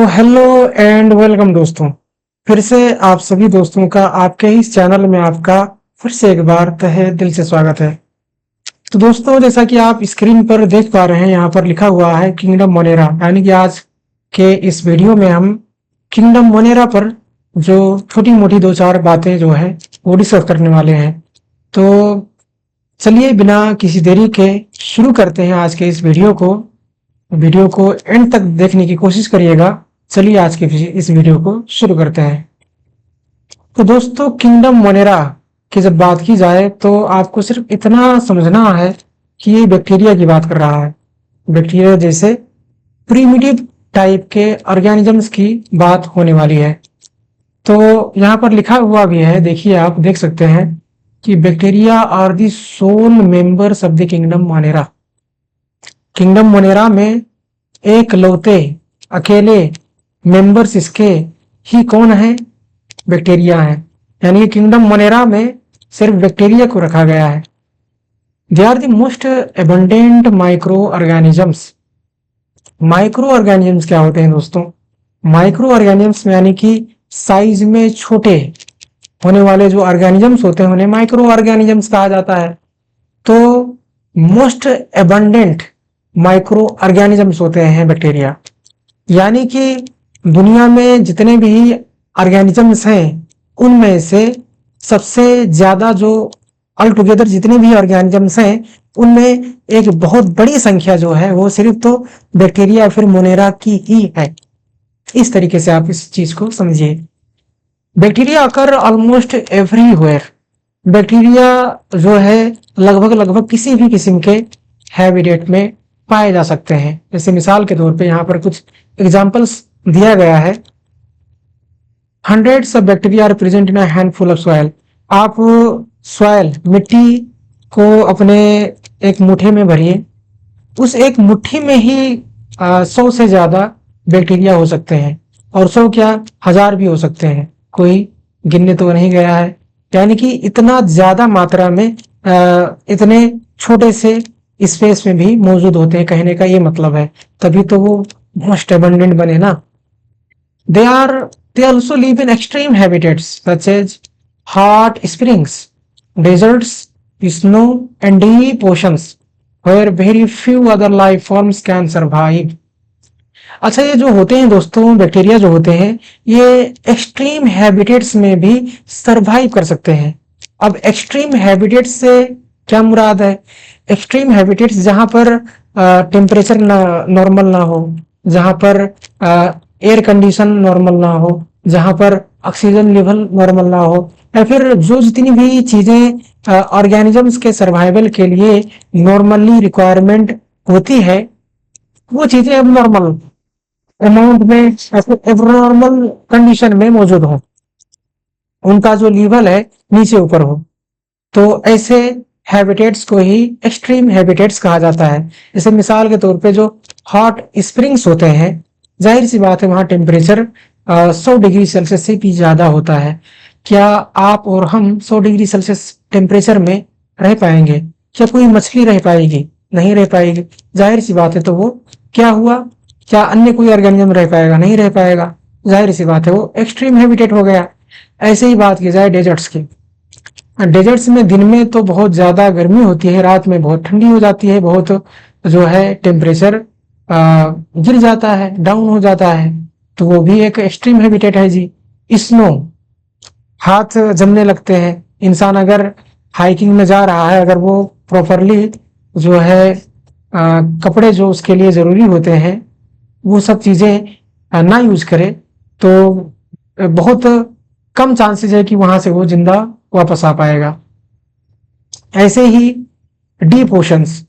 Hello and welcome दोस्तों। फिर से आप सभी दोस्तों का आपके इस चैनल में आपका फिर से एक बार तहे दिल से स्वागत है। तो दोस्तों, जैसा कि आप स्क्रीन पर देख पा रहे हैं, यहाँ पर लिखा हुआ है किंगडम मोनेरा। यानी कि आज के इस वीडियो में हम किंगडम मोनेरा पर जो छोटी मोटी दो चार बातें जो है वो डिस्कस करने वाले हैं। तो चलिए बिना किसी देरी के शुरू करते हैं आज के इस वीडियो को एंड तक देखने की कोशिश करिएगा। चलिए आज के इस वीडियो को शुरू करते हैं। तो दोस्तों, किंगडम मोनेरा की जब बात की जाए तो आपको सिर्फ इतना समझना है कि ये बैक्टीरिया की बात कर रहा है। बैक्टीरिया जैसे प्रीमिटिव टाइप के ऑर्गेनिजम्स की बात होने वाली है। तो यहाँ पर लिखा हुआ भी है, देखिए आप देख सकते हैं कि bacteria are the sole members of the kingdom Monera. Kingdom Monera में एक लौते अकेले मेंबर्स इसके ही कौन है? बैक्टीरिया है। यानी किंगडम मोनेरा में सिर्फ बैक्टीरिया को रखा गया है। They are the most abundant micro organisms. Micro organisms क्या होते हैं दोस्तों? माइक्रो ऑर्गेनिजम्स यानी कि साइज में छोटे होने वाले जो ऑर्गेनिजम्स होते हैं उन्हें माइक्रो ऑर्गेनिजम्स कहा जाता है। तो मोस्ट एबंडेंट माइक्रो ऑर्गेनिजम्स होते हैं बैक्टीरिया। यानी कि दुनिया में जितने भी ऑर्गेनिजम्स हैं उनमें से सबसे ज्यादा जो ऑल टुगेदर जितने भी ऑर्गेनिजम्स हैं उनमें एक बहुत बड़ी संख्या जो है वो सिर्फ तो बैक्टीरिया फिर मोनेरा की ही है। इस तरीके से आप इस चीज को समझिए। बैक्टीरिया अकर ऑलमोस्ट एवरीवेयर। बैक्टीरिया जो है लगभग किसी भी किस्म के हैबिटेट में पाए जा सकते हैं। जैसे मिसाल के तौर पे यहाँ पर कुछ एग्जांपल्स दिया गया है। Hundreds of bacteria are present in a handful of soil. आप सॉइल मिट्टी को अपने एक मुट्ठी में भरिए, उस एक मुट्ठी में ही 100 से ज्यादा बैक्टीरिया हो सकते हैं, और 100 क्या 1000 भी हो सकते हैं, कोई गिनने तो नहीं गया है। यानी कि इतना ज्यादा मात्रा में इतने छोटे से स्पेस में भी मौजूद होते हैं, कहने का ये मतलब है। तभी तो वो मोस्ट एबंडेंट बने ना। they also live in extreme habitats such as hot springs, deserts, snow and deep oceans where very few other life forms can survive। अच्छा, ये जो होते हैं दोस्तों बैक्टीरिया जो होते हैं ये एक्सट्रीम हैबिटेट्स में भी सरवाइव कर सकते हैं। अब एक्सट्रीम हैबिटेट्स से क्या मुराद है? एक्सट्रीम हैबिटेट्स जहां पर टेम्परेचर नॉर्मल ना हो, जहां पर एयर कंडीशन नॉर्मल ना हो, जहां पर ऑक्सीजन लेवल नॉर्मल ना हो, या फिर जो जितनी भी चीजें ऑर्गेनिजम्स के सर्वाइवल के लिए नॉर्मली रिक्वायरमेंट होती है वो चीजें अब नॉर्मल अमाउंट में या फिर एब्नॉर्मल कंडीशन में मौजूद हो, उनका जो लेवल है नीचे ऊपर हो, तो ऐसे हैबिटेट्स को ही एक्सट्रीम हैबिटेट्स कहा जाता है। जैसे मिसाल के तौर पे जो हॉट स्प्रिंग्स होते हैं, जाहिर सी बात है वहां टेम्परेचर 100 डिग्री सेल्सियस से भी ज्यादा होता है। क्या आप और हम 100 डिग्री सेल्सियस टेम्परेचर में रह पाएंगे? क्या कोई मछली रह पाएगी? नहीं रह पाएगी। जाहिर सी बात है, तो वो क्या हुआ? क्या अन्य कोई ऑर्गेनिज्म रह पाएगा? नहीं रह पाएगा। जाहिर सी बात है, वो एक्सट्रीम हैबिटेट हो गया। ऐसे ही बात की जाए डेजर्ट्स की। डेजर्ट्स में दिन में तो बहुत ज्यादा गर्मी होती है, रात में बहुत ठंडी हो जाती है, बहुत जो है टेम्परेचर गिर जाता है, डाउन हो जाता है, तो वो भी एक एक्सट्रीम हैबिटेट है जी। स्नो, हाथ जमने लगते हैं। इंसान अगर हाइकिंग में जा रहा है, अगर वो प्रॉपरली जो है कपड़े जो उसके लिए जरूरी होते हैं वो सब चीजें ना यूज करे तो बहुत कम चांसेस है कि वहां से वो जिंदा वापस आ पाएगा। ऐसे ही डीप ओशंस,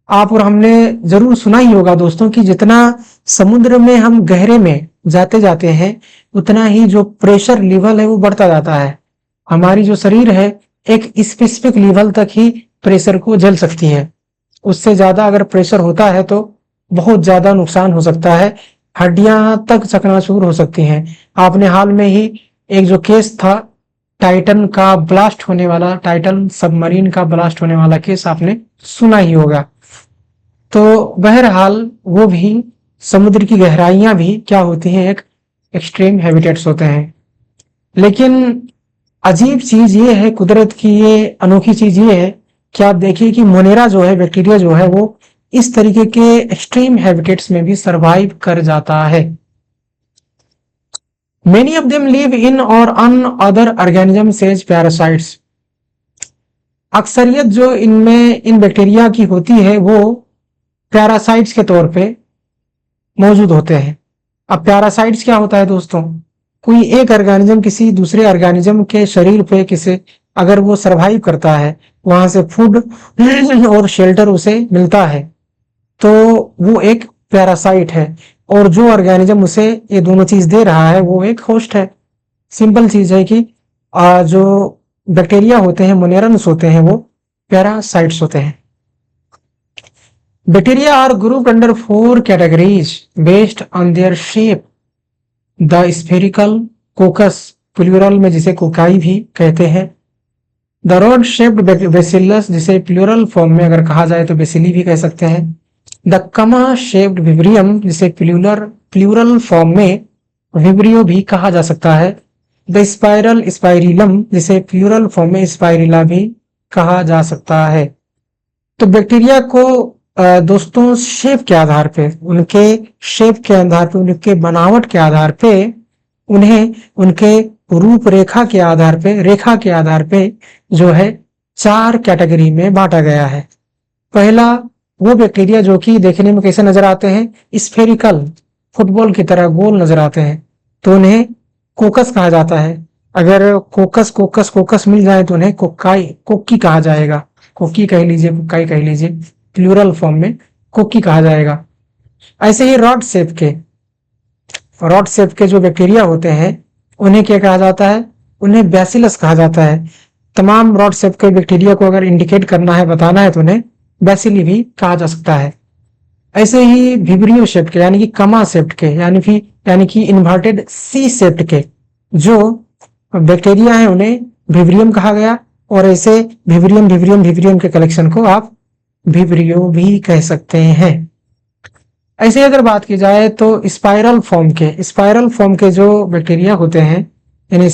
आप और हमने जरूर सुना ही होगा दोस्तों कि जितना समुद्र में हम गहरे में जाते जाते हैं उतना ही जो प्रेशर लेवल है वो बढ़ता जाता है। हमारी जो शरीर है एक स्पेसिफिक लेवल तक ही प्रेशर को झेल सकती है, उससे ज्यादा अगर प्रेशर होता है तो बहुत ज्यादा नुकसान हो सकता है, हड्डियां तक चकनाचूर हो सकती हैं। आपने हाल में ही एक जो केस था टाइटन का ब्लास्ट होने वाला, टाइटन सबमरीन का ब्लास्ट होने वाला केस आपने सुना ही होगा। तो बहरहाल वो भी समुद्र की गहराइयां भी क्या होती हैं, एक एक्सट्रीम हैबिटेट्स होते हैं। लेकिन अजीब चीज ये है, कुदरत की ये अनोखी चीज ये है कि आप देखिए कि मोनेरा जो है, बैक्टीरिया जो है, वो इस तरीके के एक्सट्रीम हैबिटेट्स में भी सरवाइव कर जाता है। Many of them live in or on other organisms as parasites. अक्सरियत जो इनमें इन बैक्टीरिया की होती है वो पैरासाइट्स के तौर पे मौजूद होते हैं। अब पैरासाइट्स क्या होता है दोस्तों, कोई एक ऑर्गेनिज्म किसी दूसरे ऑर्गेनिज्म के शरीर पे किसी अगर वो सरवाइव करता है, वहां से फूड और शेल्टर उसे मिलता है, तो वो एक पैरासाइट है। और जो ऑर्गेनिज्म उसे ये दोनों चीज दे रहा है वो एक होस्ट है। सिंपल चीज है कि जो बैक्टीरिया होते हैं, मोनेरन्स होते हैं, वो पैरासाइट्स होते हैं। Bacteria are grouped under 4 categories based on their shape. The spherical coccus, plural में जिसे कोकाई भी कहते हैं। द रॉड शेप्ड बेसिलस, जिसे प्लूरल फॉर्म में अगर कहा जाए तो बेसिली भी कह सकते हैं। द कमा शेप्ड विब्रियम, जिसे प्लूरल फॉर्म में विब्रियो भी कहा जा सकता है। द स्पाइरल स्पाइरिलम, जिसे प्लूरल फॉर्म में स्पाइरिला भी कहा जा सकता है। तो बैक्टीरिया को दोस्तों शेप के आधार पे, उनके शेप के आधार पे, उनके बनावट के आधार पे, उन्हें उनके रूपरेखा के आधार पे, रेखा के आधार पे जो है 4 कैटेगरी में बांटा गया है। पहला वो बैक्टीरिया जो कि देखने में कैसे नजर आते हैं, स्फेरिकल, फुटबॉल की तरह गोल नजर आते हैं, तो उन्हें कोकस कहा जाता है। अगर कोकस कोकस कोकस मिल जाए तो उन्हें कोक्की कहा जाएगा। कोक्की कह लीजिए, कोक्काई कह लीजिए, प्लूरल फॉर्म में कोक्की कहा जाएगा। ऐसे ही रॉड शेप के जो बैक्टीरिया होते हैं उन्हें क्या कहा जाता है, उन्हें बैसिलस कहा जाता है। तमाम रॉड शेप के बैक्टीरिया को अगर इंडिकेट करना है, बताना है, तो उन्हें बैसिली भी कहा जा सकता है। ऐसे ही विब्रियो शेप के यानी कि कमा शेप के यानी कि इन्वर्टेड सी शेप के जो बैक्टीरिया है उन्हें विब्रियम कहा गया। और ऐसे विब्रियम के कलेक्शन को आप विब्रियो भी कह सकते हैं। ऐसे अगर बात की जाए तो स्पाइरल फॉर्म के जो बैक्टीरिया होते हैं इन्हें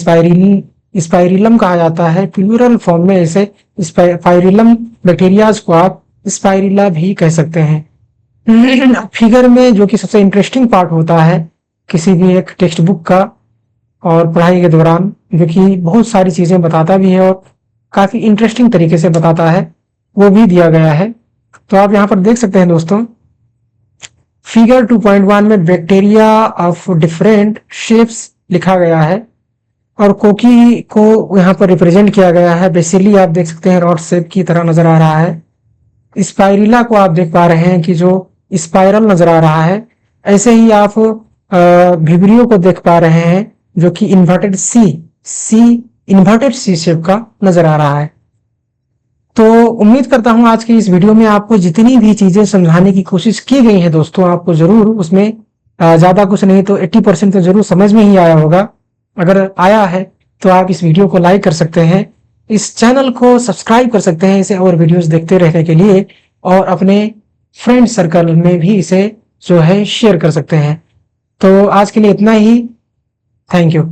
स्पाइरिलम कहा जाता है। प्लूरल फॉर्म में ऐसे स्पाइरिलम बैक्टीरियाज को आप स्पाइरिला भी कह सकते हैं। फिगर में जो कि सबसे इंटरेस्टिंग पार्ट होता है किसी भी एक टेक्स्ट बुक का और पढ़ाई के दौरान, जो कि बहुत सारी चीजें बताता भी है और काफी इंटरेस्टिंग तरीके से बताता है, वो भी दिया गया है। तो आप यहाँ पर देख सकते हैं दोस्तों, फिगर 2.1 में बैक्टीरिया ऑफ डिफरेंट शेप्स लिखा गया है और कोकी को यहाँ पर रिप्रेजेंट किया गया है। बेसिली आप देख सकते हैं रॉड शेप की तरह नजर आ रहा है। स्पाइरिला को आप देख पा रहे हैं कि जो स्पाइरल नजर आ रहा है। ऐसे ही आप विब्रियो को देख पा रहे हैं जो कि इन्वर्टेड सी शेप का नजर आ रहा है। तो उम्मीद करता हूं आज की इस वीडियो में आपको जितनी भी चीजें समझाने की कोशिश की गई है दोस्तों, आपको जरूर उसमें ज्यादा कुछ नहीं तो 80% तो जरूर समझ में ही आया होगा। अगर आया है तो आप इस वीडियो को लाइक कर सकते हैं, इस चैनल को सब्सक्राइब कर सकते हैं इसे और वीडियोस देखते रहने के लिए, और अपने फ्रेंड सर्कल में भी इसे जो है शेयर कर सकते हैं। तो आज के लिए इतना ही। Thank you.